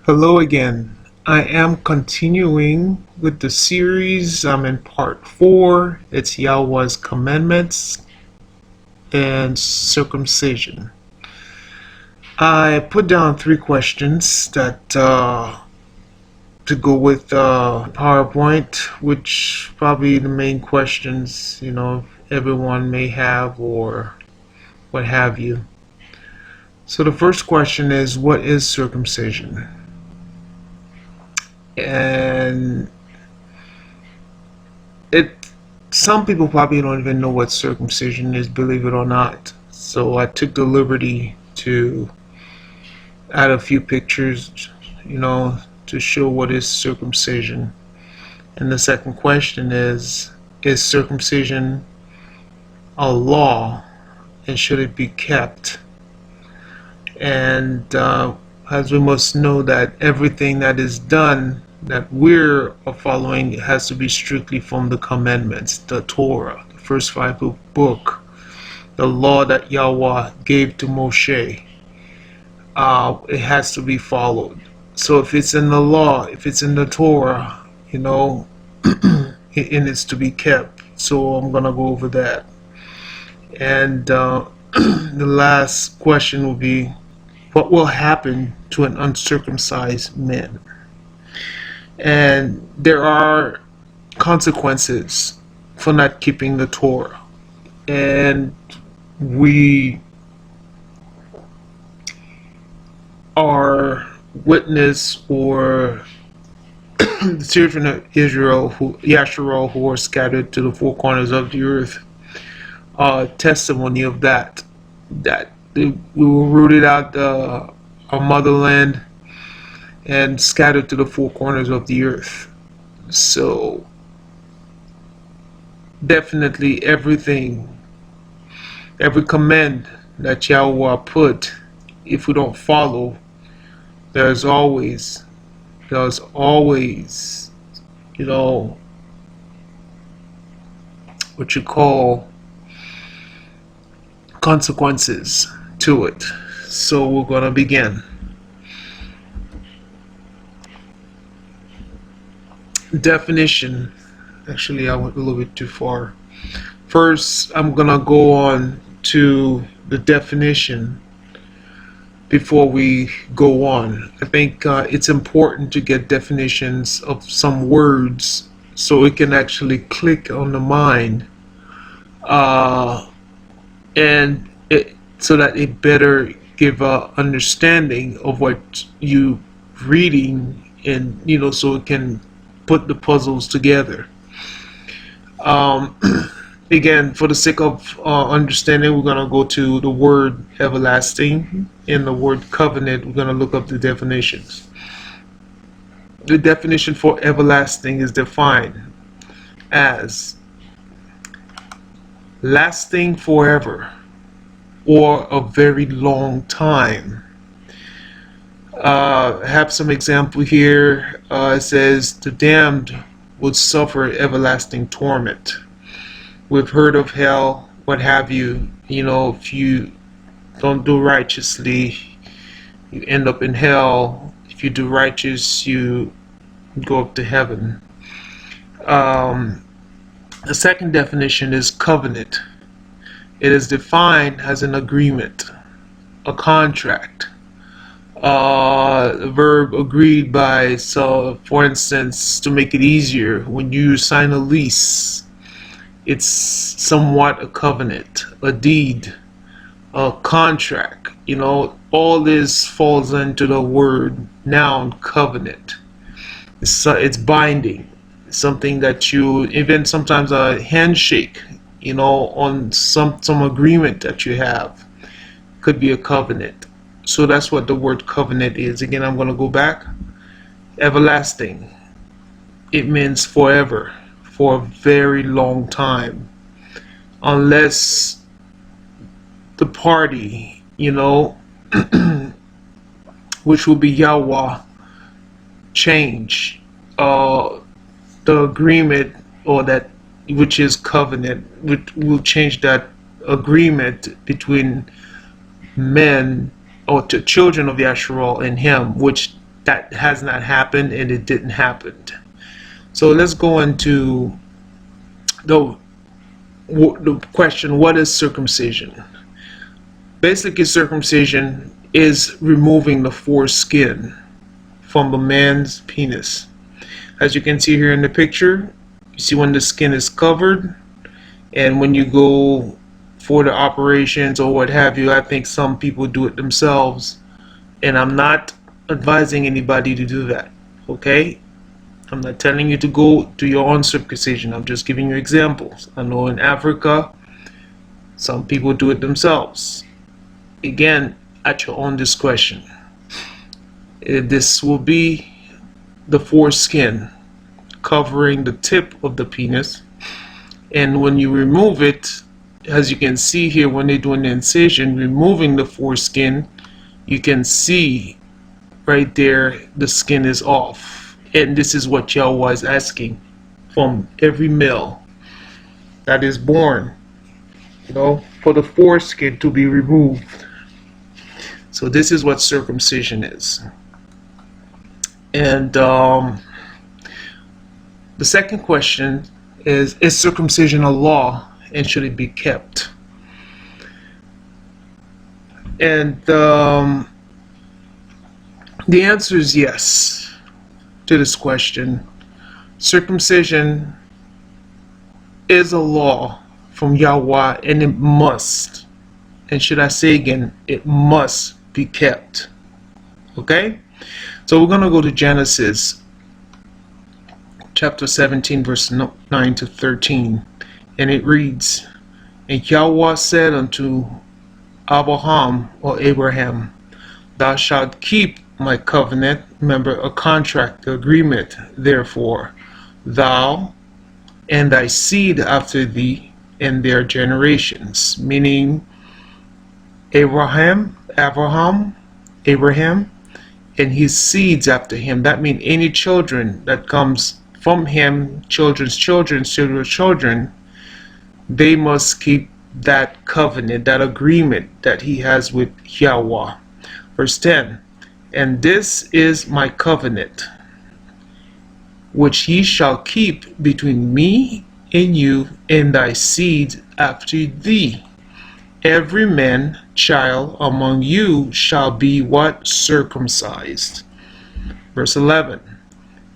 Hello again. I am continuing with the series. I'm in part 4. It's Yahweh's commandments and circumcision. I put down 3 questions that to go with PowerPoint, which probably the main questions everyone may have or what have you. So the first question is, what is circumcision? And some people probably don't even know what circumcision is, believe it or not. So I took the liberty to add a few pictures, to show what is circumcision. And the second question is circumcision a law, and should it be kept? And as we must know that everything that is done that we're following has to be strictly from the commandments, the Torah, the first 5 book, the law that Yahweh gave to Moshe. It has to be followed. So if it's in the law, if it's in the Torah, it needs to be kept. So I'm gonna go over that. And the last question will be, what will happen to an uncircumcised man? And there are consequences for not keeping the Torah. And we are witness, or the children of Israel, Yasharal, who are scattered to the 4 corners of the earth, testimony of that we were rooted out our motherland and scattered to the 4 corners of the earth. So definitely every command that Yahweh put, if we don't follow, there's always what you call consequences to it. So we're gonna begin. Definition. Actually, I went a little bit too far. First, I'm gonna go on to the definition before we go on. I think it's important to get definitions of some words so it can actually click on the mind, so that it better give a understanding of what you reading, and so it can put the puzzles together. Again, for the sake of understanding, we're going to go to the word everlasting and the word covenant. We're going to look up the definitions. The definition for everlasting is defined as lasting forever or a very long time. I have some example here. It says the damned would suffer everlasting torment. We've heard of hell, what have you. If you don't do righteously, you end up in hell. If you do righteous, you go up to heaven. The second definition is covenant. It is defined as an agreement, a contract, a verb agreed by. So, for instance, to make it easier, when you sign a lease, it's somewhat a covenant, a deed, a contract. All this falls into the word noun covenant. It's binding, something that you, even sometimes a handshake, on some agreement that you have, could be a covenant. So that's what the word covenant is. Again, I'm going to go back. Everlasting, it means forever, for a very long time, unless the party, which will be Yahweh, change the agreement, or that which is covenant, which will change that agreement between men, or to children of Yasharal and him, which that has not happened, and it didn't happen. So let's go into the question, what is circumcision? Basically, circumcision is removing the foreskin from a man's penis. As you can see here in the picture, you see when the skin is covered, and when you go for the operations or what have you, I think some people do it themselves, and I'm not advising anybody to do that. Okay, I'm not telling you to go do your own circumcision. I'm just giving you examples. I know in Africa some people do it themselves. Again, at your own discretion. This will be the foreskin covering the tip of the penis, and when you remove it, as you can see here, when they're doing the incision, removing the foreskin, you can see right there the skin is off. And this is what Yahweh is asking from every male that is born, for the foreskin to be removed. So this is what circumcision is. And the second question is circumcision a law, and should it be kept? And the answer is yes to this question. Circumcision is a law from Yahweh, and it must, and should I say again, it must be kept. Okay? So we're going to go to Genesis chapter 17 verse 9 to 13, and it reads, And Yahweh said unto Abraham, Thou shalt keep my covenant, remember a contract, agreement, therefore, thou and thy seed after thee and their generations, meaning Abraham, and his seeds after him. That means any children that comes from him, children's children, they must keep that covenant, that agreement that he has with Yahweh. Verse 10, And this is my covenant, which ye shall keep between me and you and thy seed after thee. Every man child among you shall be what? Circumcised. Verse 11,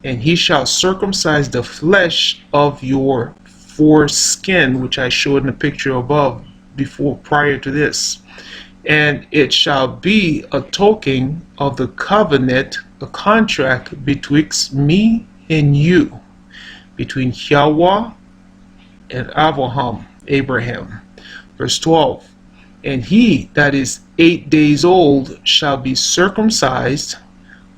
And he shall circumcise the flesh of your foreskin, which I showed in the picture above, prior to this. And it shall be a token of the covenant, a contract betwixt me and you, between Yahweh and Abraham. Verse 12, And he that is 8 days old shall be circumcised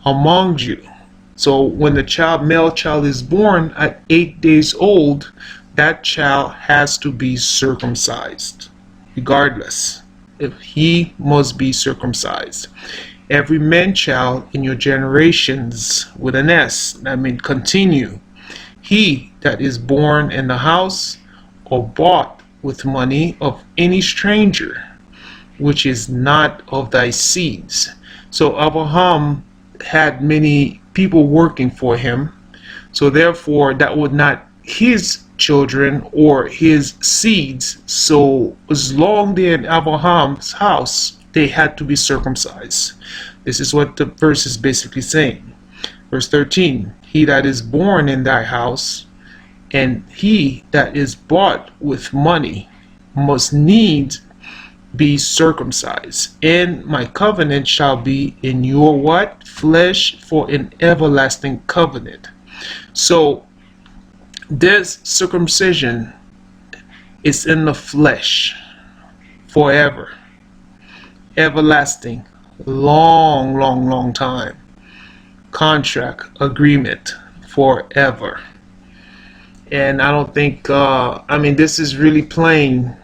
among you. So when the male child is born at 8 days old, that child has to be circumcised, regardless. If he must be circumcised. Every man child in your generations with an S, that means continue. He that is born in the house or bought with money of any stranger, which is not of thy seeds. So Abraham had many people working for him, so therefore that would not his children or his seeds. So as long they're in Abraham's house, they had to be circumcised. This is what the verse is basically saying. Verse 13, He that is born in thy house and he that is bought with money must needs be circumcised, and my covenant shall be in your what? Flesh, for an everlasting covenant. So this circumcision is in the flesh forever, everlasting, long time, contract, agreement, forever. And I don't think this is really plain,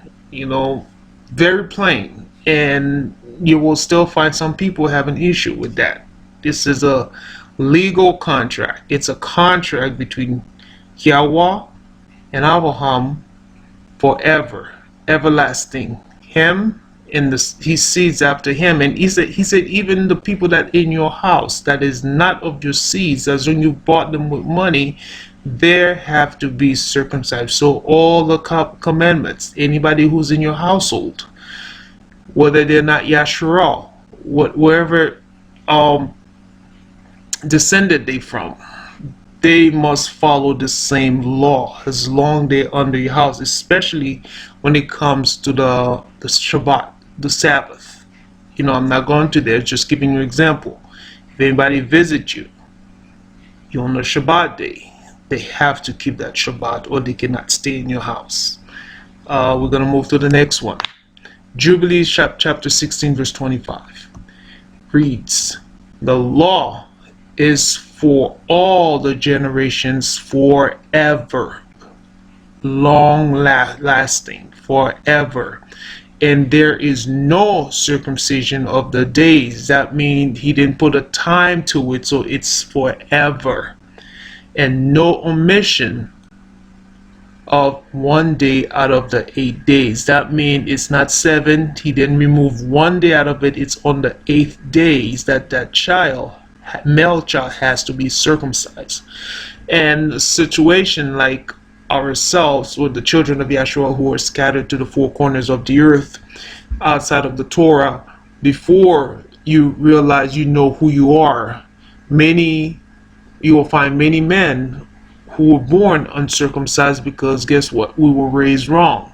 very plain, and you will still find some people have an issue with that. This is a legal contract. It's a contract between Yahweh and Abraham forever, everlasting. Him and he seeds after him. And he said even the people that in your house that is not of your seeds, as when you bought them with money, there have to be circumcised. So all the commandments, anybody who's in your household, whether they're not Yasharal, wherever descended they from, they must follow the same law as long they're under your house, especially when it comes to the Shabbat, the Sabbath. I'm not going to there, just giving you an example. If anybody visits you, you're on a Shabbat day, they have to keep that Shabbat or they cannot stay in your house. We're going to move to the next one. Jubilees chapter 16 verse 25 reads, the law is for all the generations forever, long lasting, forever. And there is no circumcision of the days. That means he didn't put a time to it, so it's forever. And no omission of 1 day out of the 8 days. That means it's not 7. He didn't remove 1 day out of it. It's on the 8th days that child, male child, has to be circumcised. And a situation like ourselves with the children of Yahshua who are scattered to the four corners of the earth outside of the Torah, before you realize you know who you are, you will find many men who were born uncircumcised, because guess what? We were raised wrong.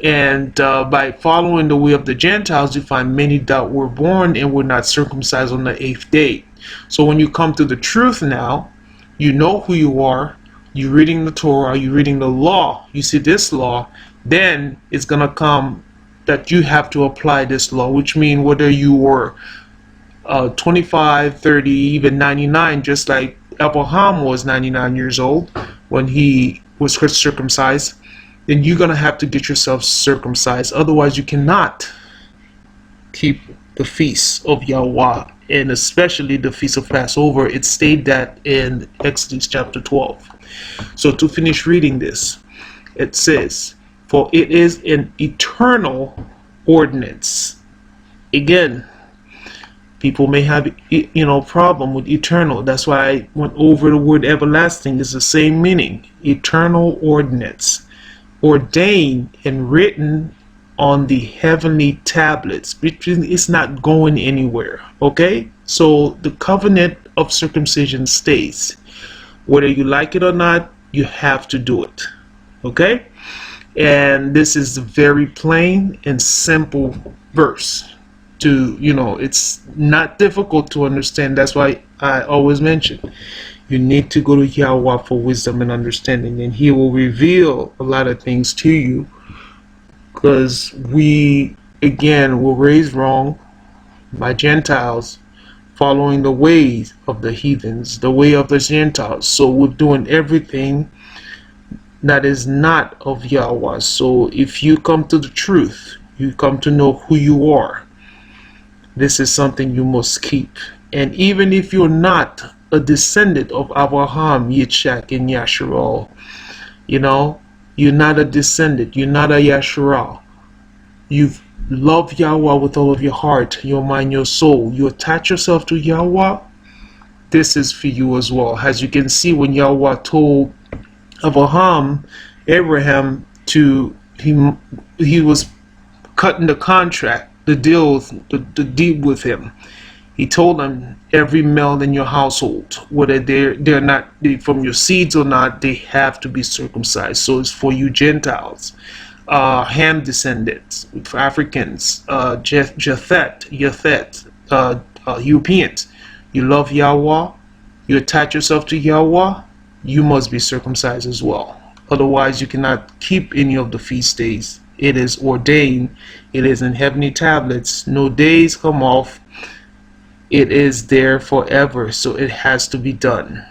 And by following the way of the Gentiles, you find many that were born and were not circumcised on the 8th day. So when you come to the truth now, you know who you are, you're reading the Torah, you're reading the law, you see this law, then it's going to come that you have to apply this law, which means whether you were 25, 30, even 99, just like Abraham was 99 years old when he was circumcised, then you're going to have to get yourself circumcised. Otherwise, you cannot keep the feast of Yahweh, and especially the feast of Passover. It stated that in Exodus chapter 12. So to finish reading this, it says, for it is an eternal ordinance. Again, people may have problem with eternal. That's why I went over the word everlasting. Is the same meaning. Eternal ordinance, ordained and written on the heavenly tablets, which is not going anywhere. Okay, so the covenant of circumcision stays. Whether you like it or not, you have to do it. Okay, and this is a very plain and simple verse. It's not difficult to understand. That's why I always mention you need to go to Yahweh for wisdom and understanding, and he will reveal a lot of things to you, because we again were raised wrong by Gentiles, following the ways of the heathens, the way of the Gentiles. So we're doing everything that is not of Yahweh. So if you come to the truth, you come to know who you are, this is something you must keep. And even if you're not a descendant of Abraham, Yitzchak, and Yasharal, you're not a descendant, you're not a Yasharal. You love Yahweh with all of your heart, your mind, your soul. You attach yourself to Yahweh. This is for you as well. As you can see, when Yahweh told Abraham he was cutting the contract, the deal with him. He told them, every male in your household, whether they're not from your seeds or not, they have to be circumcised. So it's for you Gentiles, Ham descendants, Africans, Japhet, Europeans. You love Yahweh, you attach yourself to Yahweh, you must be circumcised as well. Otherwise, you cannot keep any of the feast days. It is ordained. It is in heavenly tablets. No days come off. It is there forever. So it has to be done.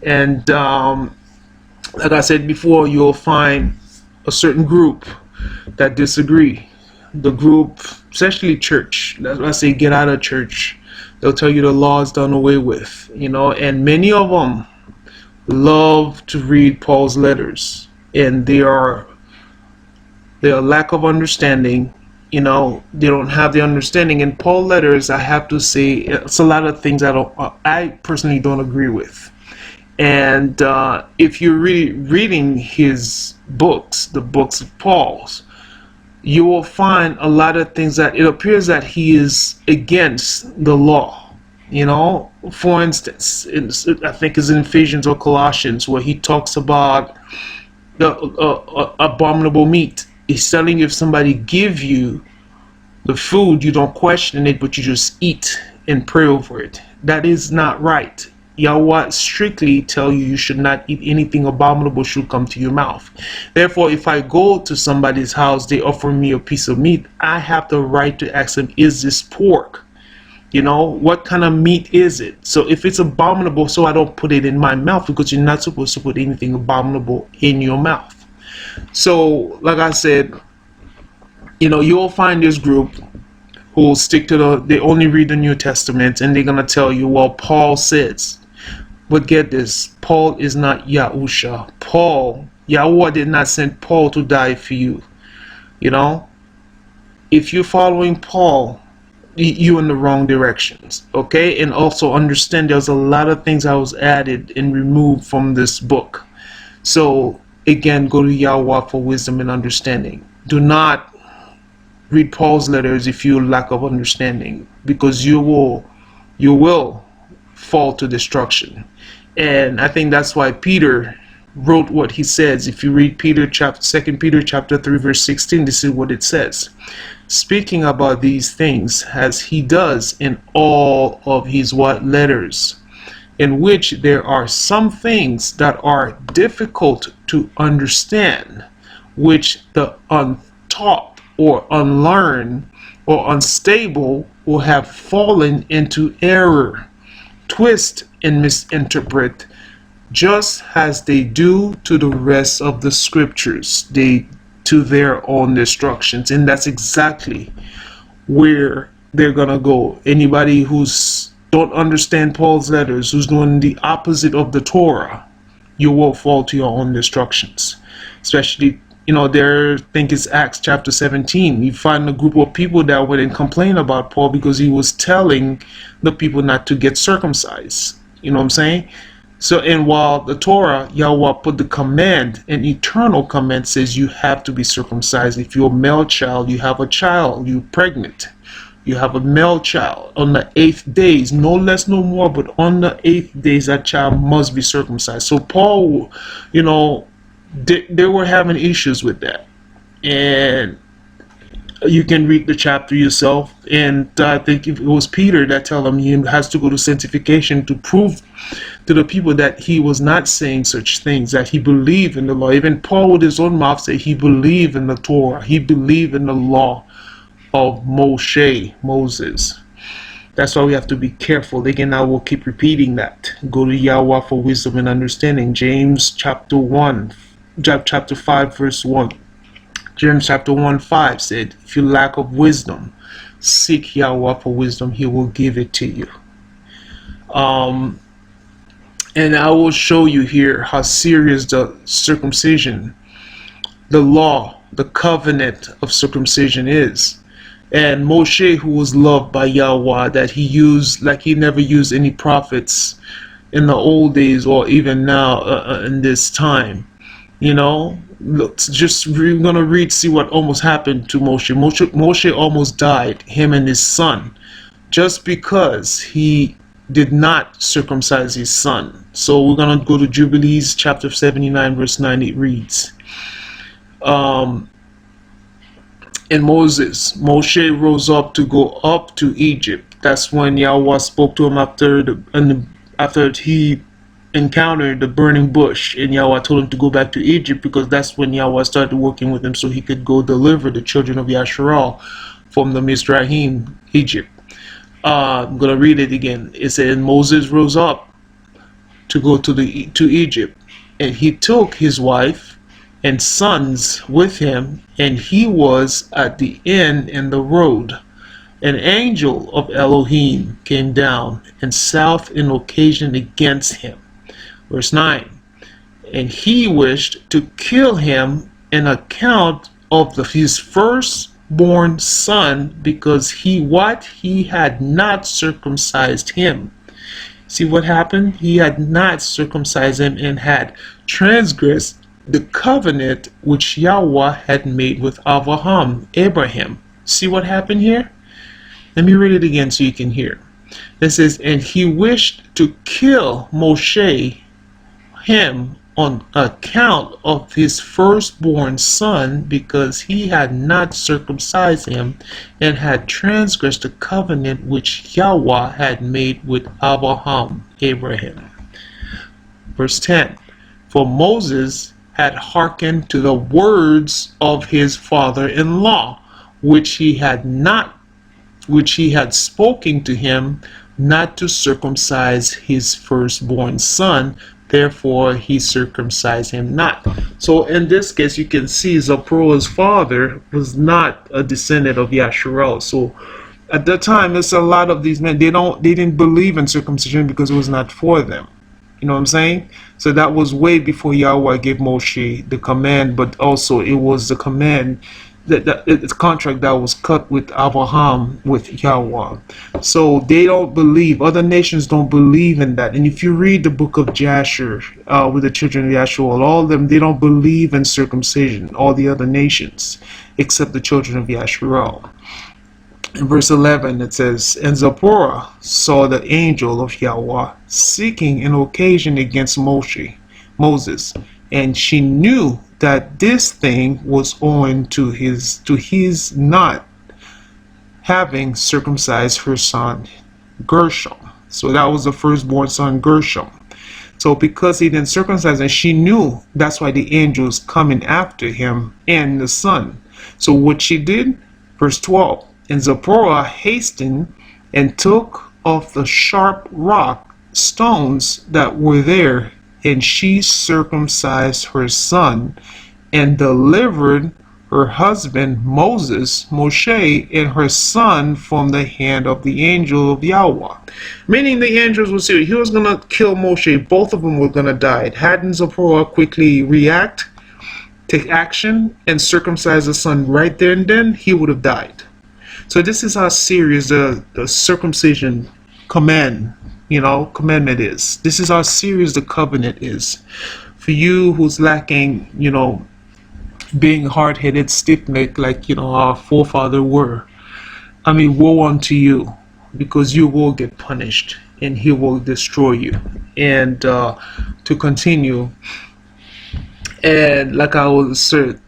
And like I said before, you'll find a certain group that disagree. The group, especially church. That's why I say get out of church. They'll tell you the law is done away with. And many of them love to read Paul's letters. And their lack of understanding They don't have the understanding. In Paul letters, I have to say, it's a lot of things I personally don't agree with. And if you're really reading his books, the books of Paul's, you will find a lot of things that it appears that he is against the law. For instance, I think it's in Ephesians or Colossians where he talks about the abominable meat. He's telling you, if somebody give you the food, you don't question it, but you just eat and pray over it. That is not right. Yahweh strictly tell you you should not eat anything abominable should come to your mouth. Therefore, if I go to somebody's house, they offer me a piece of meat, I have the right to ask them, is this pork? What kind of meat is it? So if it's abominable, so I don't put it in my mouth, because you're not supposed to put anything abominable in your mouth. So, like I said, you'll find this group who will stick to they only read the New Testament, and they're going to tell you, well, Paul says. But get this, Paul is not Yahusha. Yahweh did not send Paul to die for you. If you're following Paul, you're in the wrong directions. Okay? And also understand there's a lot of things that was added and removed from this book. So, again, go to Yahweh for wisdom and understanding. Do not read Paul's letters if you lack of understanding, because you will fall to destruction. And I think that's why Peter wrote what he says. If you read 2 Peter chapter 3 verse 16, this is what it says. Speaking about these things as he does in all of his letters, in which there are some things that are difficult to understand, which the untaught or unlearned or unstable will have fallen into error, twist and misinterpret, just as they do to the rest of the scriptures, to their own destructions. And that's exactly where they're gonna go. Anybody who's don't understand Paul's letters, who's doing the opposite of the Torah, you will fall to your own destructions. Especially, there, I think it's Acts chapter 17. You find a group of people that went and complained about Paul because he was telling the people not to get circumcised. You know what I'm saying? So, and while the Torah, Yahweh put the command, an eternal command, says you have to be circumcised. If you're a male child, you have a child, you're pregnant, you have a male child, on the 8th days, no less, no more, but on the 8th days, that child must be circumcised. So Paul, they were having issues with that. And you can read the chapter yourself. And I think it was Peter that told him he has to go to sanctification to prove to the people that he was not saying such things, that he believed in the law. Even Paul with his own mouth said he believed in the Torah. He believed in the law of Moses. That's why we have to be careful. Again, I will keep repeating that. Go to Yahweh for wisdom and understanding. James chapter 5 verse 1. James chapter 1:5 said, if you lack of wisdom, seek Yahweh for wisdom, he will give it to you. And I will show you here how serious the circumcision, the law, the covenant of circumcision is. And Moshe, who was loved by Yahweh, that he used like he never used any prophets in the old days or even now in this time. We're gonna see what almost happened to Moshe. Moshe almost died, him and his son, just because he did not circumcise his son. So we're gonna go to Jubilees chapter 79 verse 9. It reads, and Moshe rose up to go up to Egypt. That's when Yahweh spoke to him after he encountered the burning bush, and Yahweh told him to go back to Egypt, because that's when Yahweh started working with him so he could go deliver the children of Yasharal from the Mizraim, Egypt. I'm going to read it again. It said, Moses rose up to go to Egypt, and he took his wife and sons with him, and he was at the inn in the road. An angel of Elohim came down and sought an occasion against him. Verse 9, and he wished to kill him on account of his first firstborn son, because he had not circumcised him. See what happened? He had not circumcised him and had transgressed the covenant which Yahweh had made with Abraham. See what happened here? Let me read it again so you can hear. It says, and he wished to kill Moshe, him, on account of his firstborn son, because he had not circumcised him and had transgressed the covenant which Yahweh had made with Abraham. Verse 10. For Moses had hearkened to the words of his father-in-law, which he had spoken to him, not to circumcise his firstborn son. Therefore he circumcised him not. So in this case, you can see Zipporah's father was not a descendant of Yasharel. So at that time, there's a lot of these men, they didn't believe in circumcision because it was not for them. You know what I'm saying? So that was way before Yahweh gave Moshe the command, but also it was the command, that it's a contract that was cut with Abraham, with Yahweh. So they don't believe, other nations don't believe in that. And if you read the book of Jasher, with the children of Yasharel, all of them, they don't believe in circumcision, all the other nations, except the children of Yasharel. In verse 11 it says, and Zipporah saw the angel of Yahweh seeking an occasion against Moses, and she knew that this thing was owing to his not having circumcised her son Gershom. So that was the firstborn son Gershom. So because he didn't circumcise, and she knew, that's why the angel is coming after him and the son. So what she did, verse 12, and Zipporah hastened and took of the sharp rock stones that were there, and she circumcised her son, and delivered her husband Moshe, and her son from the hand of the angel of Yahweh. Meaning the angels were serious. He was going to kill Moshe. Both of them were going to die. Hadn't Zipporah quickly react, take action, and circumcise the son right there and then, he would have died. So this is how serious the circumcision commandment is. This is how serious the covenant is. For you who's lacking, being hard-headed, stiff-necked, like, our forefathers were, I mean, woe unto you, because you will get punished, and he will destroy you. And to continue, and like I will assert,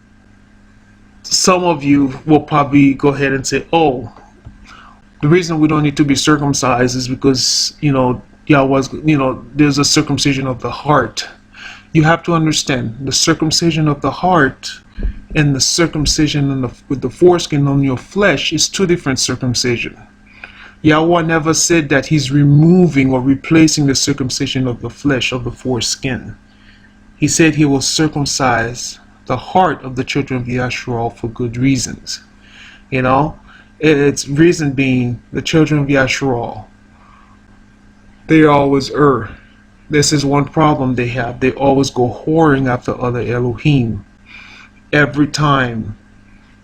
some of you will probably go ahead and say, oh, the reason we don't need to be circumcised is because, Yahweh's, there's a circumcision of the heart. You have to understand, the circumcision of the heart and the circumcision with the foreskin on your flesh is two different circumcision. Yahweh never said that he's removing or replacing the circumcision of the flesh, of the foreskin. He said he will circumcise the heart of the children of Yasharel for good reasons. Its reason being, the children of Yasharel, they always err. This is one problem they have. They always go whoring after other Elohim. Every time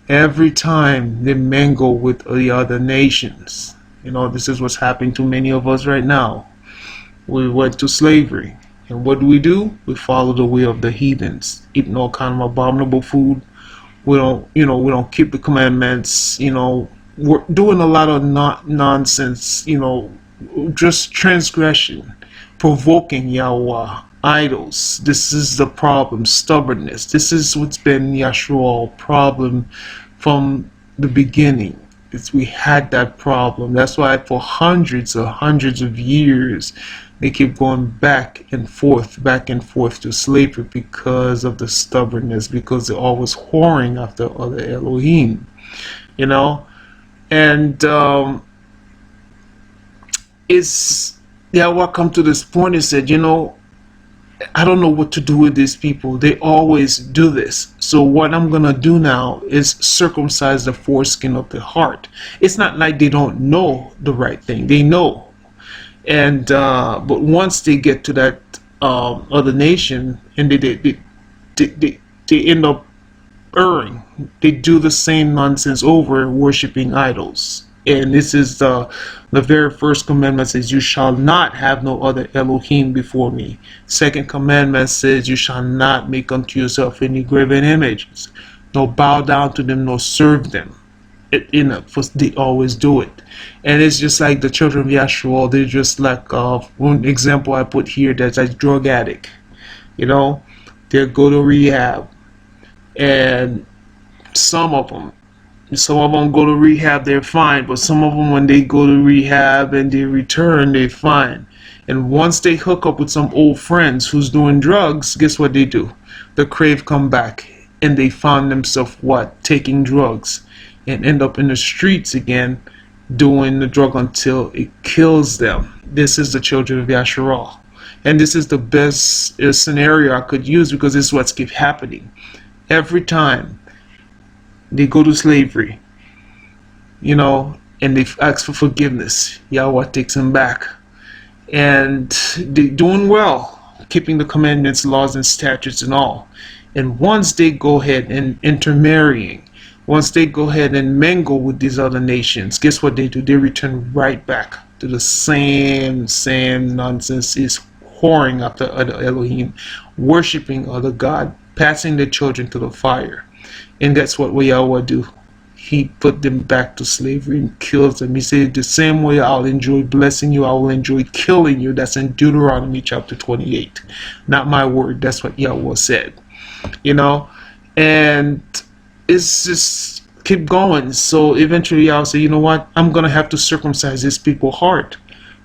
they mingle with the other nations. This is what's happening to many of us right now. We went to slavery. And what do? We follow the way of the heathens, eating all kind of abominable food. We don't keep the commandments. We're doing a lot of nonsense. Just transgression, provoking Yahweh, idols. This is the problem. Stubbornness. This is what's been Yasharel's problem from the beginning. We had that problem. That's why for hundreds of years they keep going back and forth to slavery, because of the stubbornness, because they're always whoring after other Elohim, and it's Yahweh come to this point and said, I don't know what to do with these people. They always do this. So what I'm going to do now is circumcise the foreskin of the heart. It's not like they don't know the right thing. They know. And but once they get to that other nation, and they end up erring. They do the same nonsense over, worshiping idols. And this is the very first commandment says, you shall not have no other Elohim before me. Second commandment says, you shall not make unto yourself any graven images, nor bow down to them, nor serve them. They always do it. And it's just like the children of Yahshua. They're just like one example I put here, that's a drug addict. You know, they'll go to rehab, and some of them go to rehab, they're fine, but some of them, when they go to rehab and they return, they're fine. And once they hook up with some old friends who's doing drugs, guess what they do? The crave come back, and they find themselves what? Taking drugs, and end up in the streets again, doing the drug until it kills them. This is the children of Yasharal. And this is the best scenario I could use, because this is what's keep happening. Every time they go to slavery, you know, and they ask for forgiveness, Yahweh takes them back. And they're doing well, keeping the commandments, laws, and statutes and all. And once they go ahead and intermarrying, once they go ahead and mingle with these other nations, guess what they do? They return right back to the same nonsense, is whoring after other Elohim, worshiping other God, passing their children to the fire. And that's what Yahweh do. He put them back to slavery and kills them. He said, the same way I'll enjoy blessing you, I will enjoy killing you. That's in Deuteronomy chapter 28. Not my word. That's what Yahweh said. You know? And it's just keep going. So eventually I'll say, you know what? I'm going to have to circumcise this people's heart.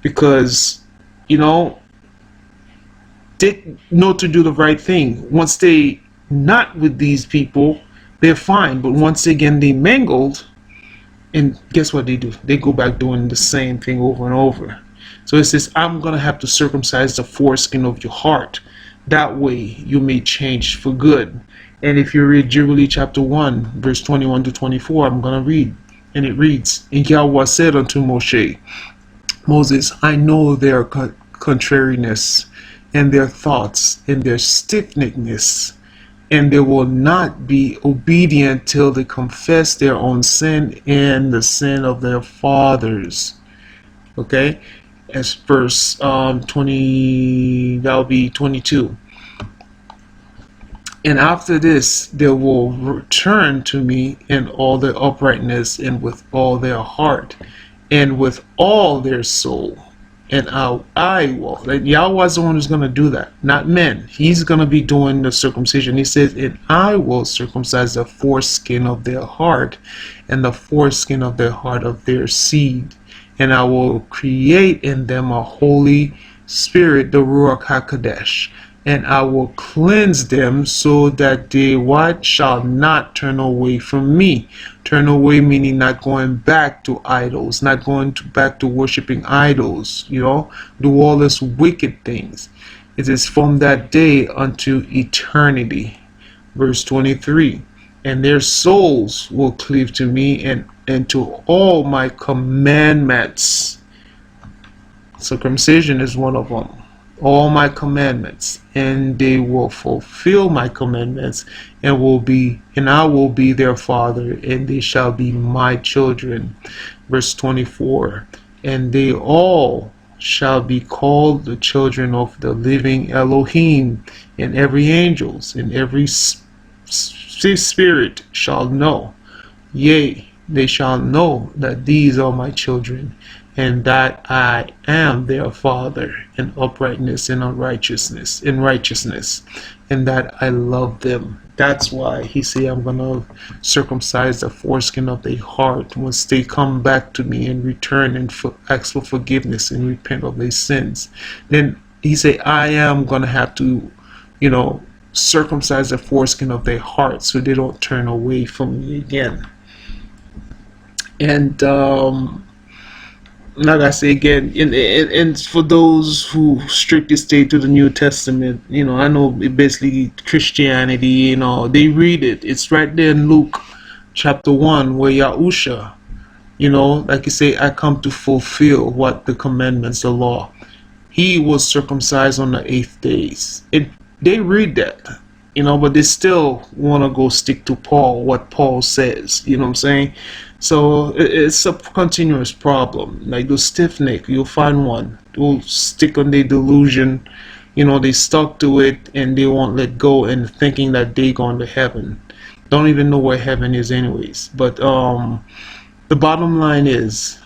Because, you know, they know to do the right thing. Once they not with these people, they're fine. But once again they mingled, and guess what they do? They go back doing the same thing over and over. So it says, I'm going to have to circumcise the foreskin of your heart. That way you may change for good. And if you read Jubilee chapter 1, verse 21 to 24, I'm going to read. And it reads, and Yahweh said unto Moses, I know their contrariness, and their thoughts, and their stiff-neckedness, and they will not be obedient till they confess their own sin and the sin of their fathers. Okay, as verse 20, that'll be 22. And after this, they will return to me in all their uprightness, and with all their heart, and with all their soul. And I will. Like, Yahweh is the one who's going to do that, not men. He's going to be doing the circumcision. He says, and I will circumcise the foreskin of their heart, and the foreskin of their heart of their seed. And I will create in them a holy spirit, the Ruach HaKodesh. And I will cleanse them, so that they what shall not turn away from me. Turn away meaning not going back to idols, not going back to worshiping idols, you know, do all these wicked things. It is from that day unto eternity. Verse 23. And their souls will cleave to me, and to all my commandments. Circumcision is one of them. All my commandments, and they will fulfill my commandments, and I will be their father, and they shall be my children. Verse 24. And they all shall be called the children of the living Elohim, and every angels and every spirit shall know, yea, they shall know that these are my children, and that I am their father in uprightness and righteousness, and that I love them. That's why he say, I'm gonna circumcise the foreskin of their heart once they come back to me and return and ask for forgiveness and repent of their sins. Then he say, I am gonna have to, you know, circumcise the foreskin of their heart so they don't turn away from me again. And like I say again, and for those who strictly stay to the New Testament, you know, I know basically Christianity, you know, they read it. It's right there in Luke chapter 1 where Yahusha, you know, like you say, I come to fulfill what the commandments, the law. He was circumcised on the 8th days. They read that. but they still want to go stick to Paul, what Paul says, you know what I'm saying? So it's a continuous problem. Like those stiff neck, you'll find one who'll stick on their delusion, they stuck to it and they won't let go, and thinking that they going to heaven. Don't even know where heaven is anyways. But the bottom line is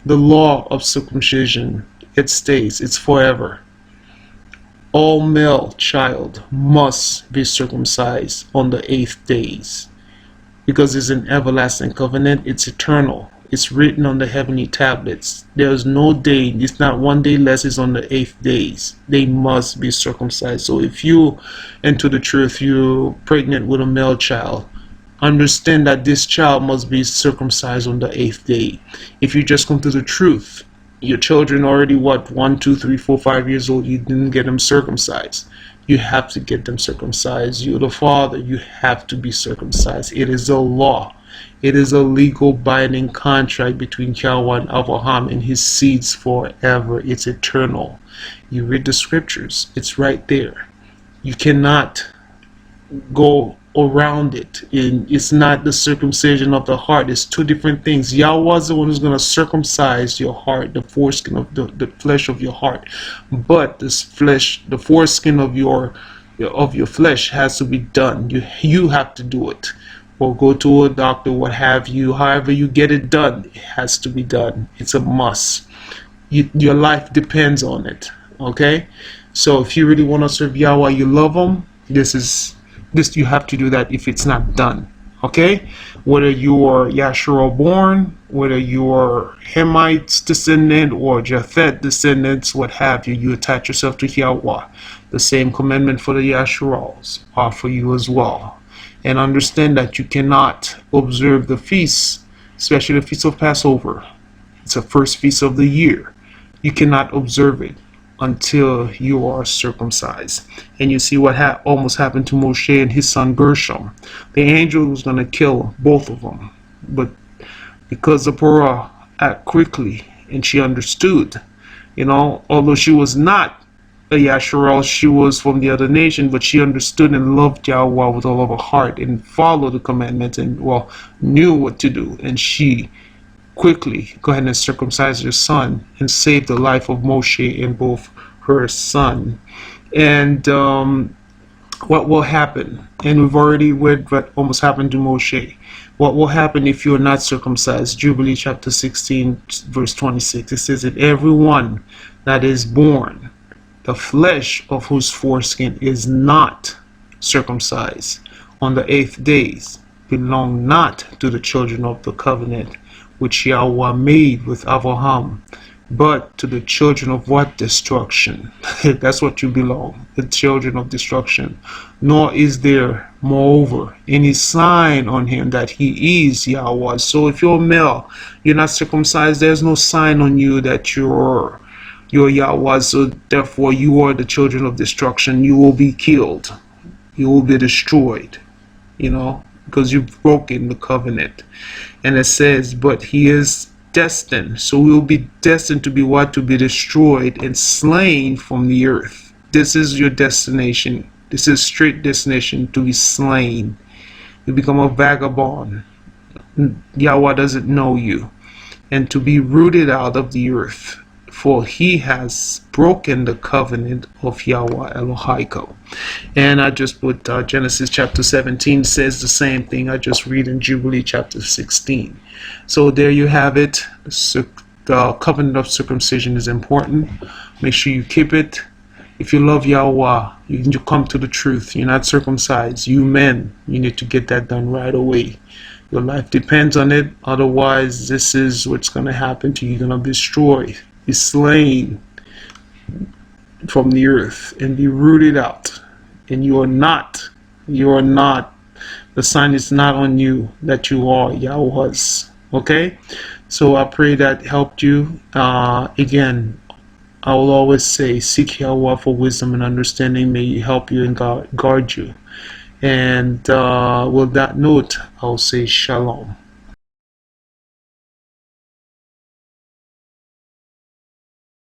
the law of circumcision, it stays, it's forever. All male child must be circumcised on the 8th days, because it's an everlasting covenant. It's eternal. It's written on the heavenly tablets. There's no day, it's not one day less, it's on the 8th days. They must be circumcised. So if you enter the truth, you're pregnant with a male child, understand that this child must be circumcised on the 8th day. If you just come to the truth, your children already 1, 2, 3, 4, 5 years old, you didn't get them circumcised. You have to get them circumcised. You're the father, you have to be circumcised. It is a law. It is a legal binding contract between Yahweh and Abraham and his seeds forever. It's eternal. You read the scriptures, it's right there. You cannot go around it. It's not the circumcision of the heart. It's two different things. Yahweh is the one who's going to circumcise your heart, the foreskin of the flesh of your heart. But this flesh, the foreskin of your flesh has to be done. You have to do it, or go to a doctor, what have you. However you get it done, it has to be done. It's a must. Your life depends on it. Okay, so if you really want to serve Yahweh, you love him, this you have to do that if it's not done. Okay, whether you are Yashua born, whether you are Hamites descendant or Japhet descendants, what have you, you attach yourself to Yahweh. The same commandment for the Yashuas are for you as well. And understand that you cannot observe the feasts, especially the feast of Passover. It's the first feast of the year. You cannot observe it until you are circumcised. And you see what almost happened to Moshe and his son Gershom. The angel was going to kill both of them, but because Zipporah acted quickly and she understood, although she was not a Yasharel, she was from the other nation, but she understood and loved Yahweh with all of her heart and followed the commandments and knew what to do, and she quickly go ahead and circumcise her son and save the life of Moshe and both her son. And what will happen, and we've already read what almost happened to Moshe, what will happen if you're not circumcised? Jubilee chapter 16 verse 26, it says that everyone that is born, the flesh of whose foreskin is not circumcised on the 8th days, belong not to the children of the covenant which Yahweh made with Abraham, but to the children of what? Destruction. That's what you belong, the children of destruction. Nor is there, moreover, any sign on him that he is Yahweh. So if you're male, you're not circumcised, there's no sign on you that you're Yahweh. So therefore you are the children of destruction. You will be killed. You will be destroyed, because you've broken the covenant. And it says, but he is destined. So we will be destined to be what? To be destroyed and slain from the earth. This is your destination. This is straight destination, to be slain. You become a vagabond. Yahweh doesn't know you. And to be rooted out of the earth. For he has broken the covenant of Yahweh Elohiko. And I just put Genesis chapter 17 says the same thing. I just read in Jubilee chapter 16. So there you have it. The covenant of circumcision is important. Make sure you keep it. If you love Yahweh, you come to the truth. You're not circumcised. You men, you need to get that done right away. Your life depends on it. Otherwise, this is what's going to happen to you. You're going to be destroyed. Be slain from the earth and be rooted out. And you are not, the sign is not on you that you are Yahweh's. Okay? So I pray that helped you. Again, I will always say, seek Yahweh for wisdom and understanding. May He help you and guard you. And with that note, I'll say shalom.